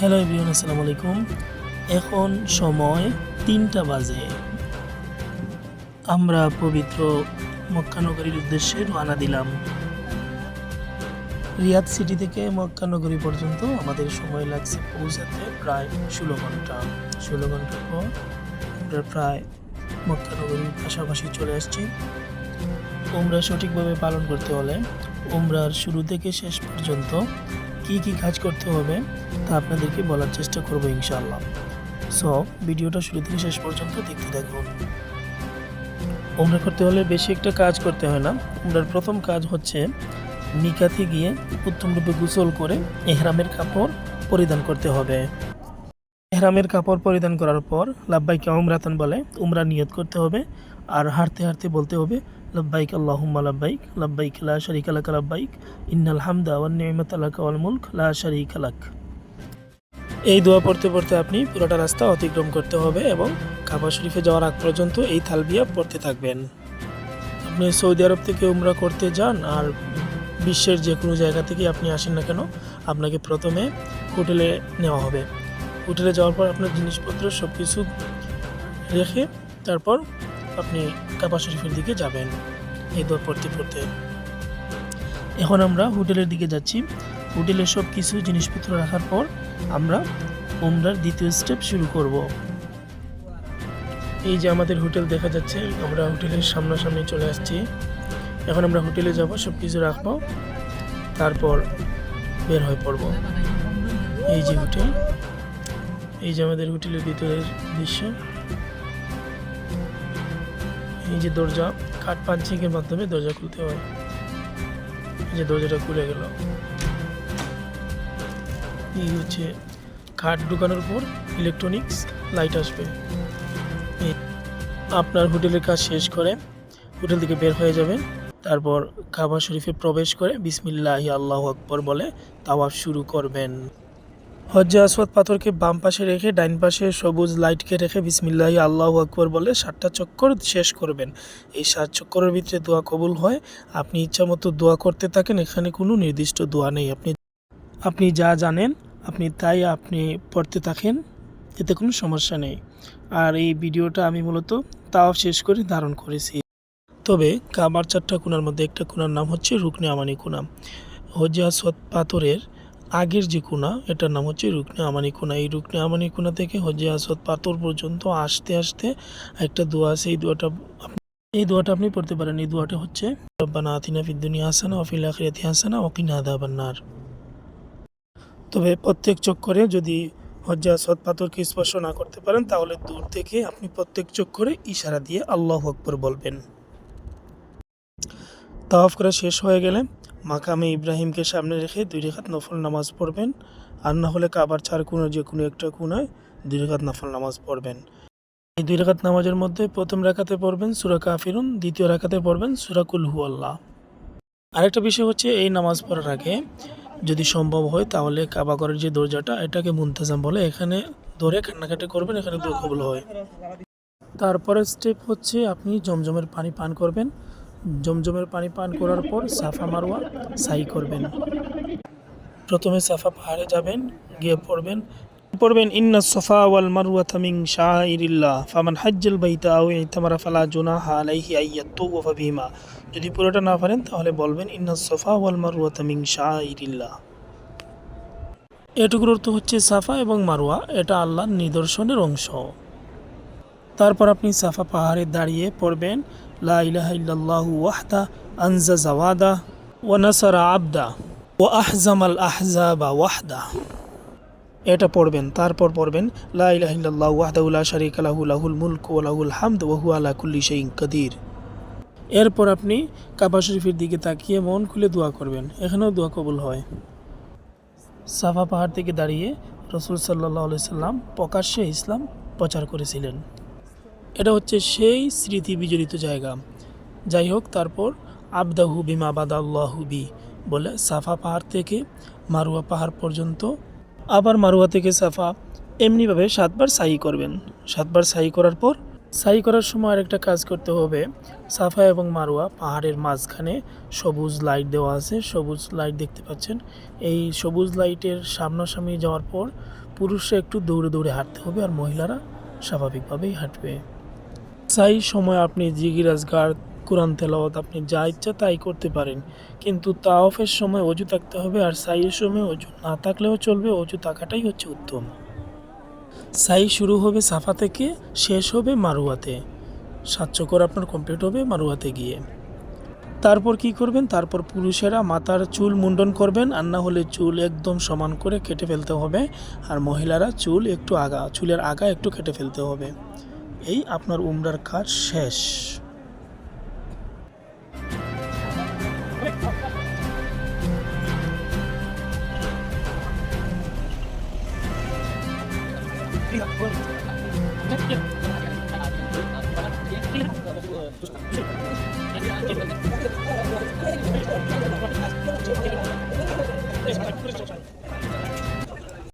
Hello everyone, আসসালামু আলাইকুম। এখন সময় 3টা বাজে। আমরা পবিত্র মক্কা নগরীর উদ্দেশ্যে রওনা দিলাম। রিয়াদ সিটি থেকে মক্কা নগরী পর্যন্ত আমাদের সময় লাগছে পৌঁছাতে প্রায় 16 ঘন্টা। 16 ঘন্টার পর আমরা প্রায় মক্কা নগরীর পাশাপাশি চলে আসছি। উমরা সঠিকভাবে পালন করতে হলে উমরার শুরু থেকে শেষ পর্যন্ত কি কি কাজ করতে হবে তা আপনাদেরকে বলার চেষ্টা করব ইনশাআল্লাহ। সো ভিডিওটা শুরু থেকে শেষ পর্যন্ত দেখতে থাকুন। উমরা করতে হলে বেশি একটা কাজ করতে হয় না। উমরার প্রথম কাজ হচ্ছে মিকাতে গিয়ে উত্তমরূপে গোসল করে ইহরামের কাপড় পরিধান করতে হবে। ইহরামের কাপড় পরিধান করার পর লাব্বাইক উমরাতান বলে উমরা নিয়ত করতে হবে। আর হাঁটতে হাঁটতে বলতে হবে লাব্বাইক আল্লাহুম্মা লাব্বাইক, লাব্বাইক লা শারীকা লাক লাব্বাইক, ইন্নাল হামদা ওয়ান নি'মাতা লাকা ওয়াল মুলক লা শারীকা লাক। এই দোয়া পড়তে পড়তে আপনি পুরোটা রাস্তা অতিক্রম করতে হবে এবং কাবা শরীফে যাওয়ার আগ পর্যন্ত এই তালবিয়া পড়তে থাকবেন। আপনি সৌদি আরব থেকে উমরা করতে যান আর বিশ্বের যে কোনো জায়গা থেকে আপনি আসেন না কেন, আপনাকে প্রথমে হোটেলে নেওয়া হবে। হোটেলে যাওয়ার পর আপনার জিনিসপত্র সব কিছু রেখে তারপর আপনি কাবা শরীফের দিকে যাবেন এই দোয়া পড়তে পড়তে। এখন আমরা হোটেলের দিকে যাচ্ছি। হোটেলে সব কিছু জিনিসপত্র রাখার পর আমরা উমরার দ্বিতীয় স্টেপ শুরু করব। এই যে আমাদের হোটেল দেখা যাচ্ছে, আমরা হোটেলের সামনাসামনি চলে আসছি। এখন আমরা হোটেলে যাব, সব কিছু রাখবো, তারপর বের হয়ে পড়ব। এই যে হোটেল, এই যে আমাদের হোটেলের ভিতরের দৃশ্য। এই যে দরজা, কাঠ পাঞ্চিংয়ের মাধ্যমে দরজা খুলতে হয়। এই যে দরজাটা খুলে গেল। এই হচ্ছে কাঠ ঢুকানোর পর ইলেকট্রনিক্স লাইট আসবে। আপনার হোটেলের কাজ শেষ করে হোটেল থেকে বের হয়ে যাবেন। তারপর কাবা শরীফে প্রবেশ করে বিসমিল্লাহি আল্লাহু আকবার বলে তাওয়াফ শুরু করবেন। হজ্জে আসওয়াদ পাথরকে বাম পাশে রেখে ডাইন পাশে সবুজ লাইটকে রেখে বিসমিল্লাহি আল্লাহু আকবার বলে 7টা চক্কর শেষ করবেন। এই 7 চক্করের ভিতরে দোয়া কবুল হয়। আপনি ইচ্ছামতো দোয়া করতে থাকেন, এখানে কোনো নির্দিষ্ট দোয়া নেই। আপনি যা জানেন আপনি তাই আপনি পড়তে থাকেন, এতে কোনো সমস্যা নেই। আর এই ভিডিওটা আমি মূলত তাওয়াফ শেষ করে ধারণ করেছি। তবে কাবার 4টা কোণার মধ্যে একটা কোণার নাম হচ্ছে রুকনে আমানি কোণা। হজ্জে আসওয়াদ পাথরের আগের যে কোণা, এটার নাম হচ্ছে রুকনে আমানি কোণা। এই রুকনে আমানি কোণা থেকে হজ্জে আসওয়াদ পাথর পর্যন্ত আসতে আসতে একটা দোয়া আছে। এই দোয়াটা আপনি পড়তে পারেন। এই দোয়াটা হচ্ছে রব্বানা আতিনা ফিদ দুনিয়া হাসানা ওয়া ফিল আখিরাতি হাসানা ওয়া কিনা আযাবান নার। তবে প্রত্যেক চক্করে যদি হজ্জে আসওয়াদ পাথরকে স্পর্শ না করতে পারেন তাহলে দূর থেকে আপনি প্রত্যেক চক্করে ইশারা দিয়ে আল্লাহু আকবার বলবেন। তাওয়াফ করা শেষ হয়ে গেলে মাকামে ইব্রাহিমকে সামনে রেখে 2 রাকাত নফল নামাজ পড়বেন। আর না হলে কাবার 4 কোণার যে কোনো একটা কোণায় 2 রাকাত নফল নামাজ পড়বেন। এই 2 রাকাত নামাজের মধ্যে প্রথম রাকাতে পড়বেন সূরা কাফিরুন, দ্বিতীয় রাকাতে পড়বেন সূরা কুল হুয়াল্লাহ। আরেকটা বিষয় হচ্ছে এই নামাজ পড়ার আগে যদি সম্ভব হয় তাহলে কাবা ঘরের যে দরজাটা, এটাকে মুনতাজাম বলে, এখানে ধরে কান্নাকাটি করবেন, এখানে দোয়া কবুল হয়। তারপরের স্টেপ হচ্ছে আপনি জমজমের পানি পান করবেন। জমজমের পানি পান করার পর সাফা মারওয়া সাই করবেন। প্রথমে সাফা পাহাড়ে যাবেন, গিয়ে পড়বেন ইন্নাস সাফা ওয়াল মারওয়াতা মিন শাআইরিল্লাহ ফামান হাজ্জাল বাইতা আও ইতামারা ফালা জুনাহা আলাইহি আইয়াতুওয়াফা বিহিমা। যদি পুরোটা না পারেন তাহলে বলবেন ইন্নাস সাফা ওয়াল মারওয়াতা মিন শাআইরিল্লাহ। এটুকুর অর্থ হচ্ছে সাফা এবং মারওয়া এটা আল্লাহর নিদর্শনের অংশ। তারপর আপনি সাফা পাহাড়ে দাঁড়িয়ে পড়বেন লা ইলাহা ইল্লাল্লাহু ওয়াহদা আনজাযা ওয়াদা ওয়া নাসারা আবদা ওয়া আহজামাল আহজাবা ওয়াহদা, এটা পড়বেন। তারপর পড়বেন লা ইলাহা ইল্লাল্লাহু ওয়াহদাহু লা শারীকা লাহু লাহুল মুলকু ওয়া লাহুল হামদু ওয়া হুয়া আলা কুল্লি শাইইন কাদির। এরপর আপনি কাবা শরীফের দিকে তাকিয়ে মন খুলে দোয়া করবেন, এখানেও দোয়া কবুল হয়। সাফা পাহাড় থেকে দাঁড়িয়ে রাসূল সাল্লাল্লাহু আলাইহি সাল্লাম প্রকাশ্যে ইসলাম প্রচার করেছিলেন। এটা হচ্ছে সেই স্মৃতি বিজড়িত জায়গা। যাই হোক, তারপর আবদাহু বিমা বাদাল্লাহু বি বলে সাফা পাহাড় থেকে মারওয়া পাহাড় পর্যন্ত, আবার মারওয়া থেকে সাফা, এমনিভাবে 7 বার সাই করবেন। 7 বার সাই করার পর সাই করার সময় আরেকটা কাজ করতে হবে। সাফা এবং মারোয়া পাহাড়ের মাঝখানে সবুজ লাইট দেওয়া আছে, সবুজ লাইট দেখতে পাচ্ছেন। এই সবুজ লাইটের সামনাসামনি যাওয়ার পর পুরুষরা একটু দৌড়ে দৌড়ে হাঁটতে হবে আর মহিলারা স্বাভাবিকভাবেই হাঁটবে। সাই সময় আপনি জিগির আজগার, কোরআন তেলাওয়াত আপনি যা ইচ্ছা তাই করতে পারেন, কিন্তু তাওয়াফের সময় অজু থাকতে হবে। আর সাইয়ের সময় অজু না থাকলেও চলবে, অজু থাকাটাই হচ্ছে উত্তম। সাই শুরু হবে সাফা থেকে, শেষ হবে মারুয়াতে। 7 চক্কর আপনার কমপ্লিট হবে মারুয়াতে গিয়ে। তারপর কি করবেন? তারপর পুরুষেরা মাথার চুল মুন্ডন করবেন, আর না হলে চুল একদম সমান করে কেটে ফেলতে হবে। আর মহিলারা চুলের আগা একটু কেটে ফেলতে হবে। এই আপনার উমরার কাজ শেষ।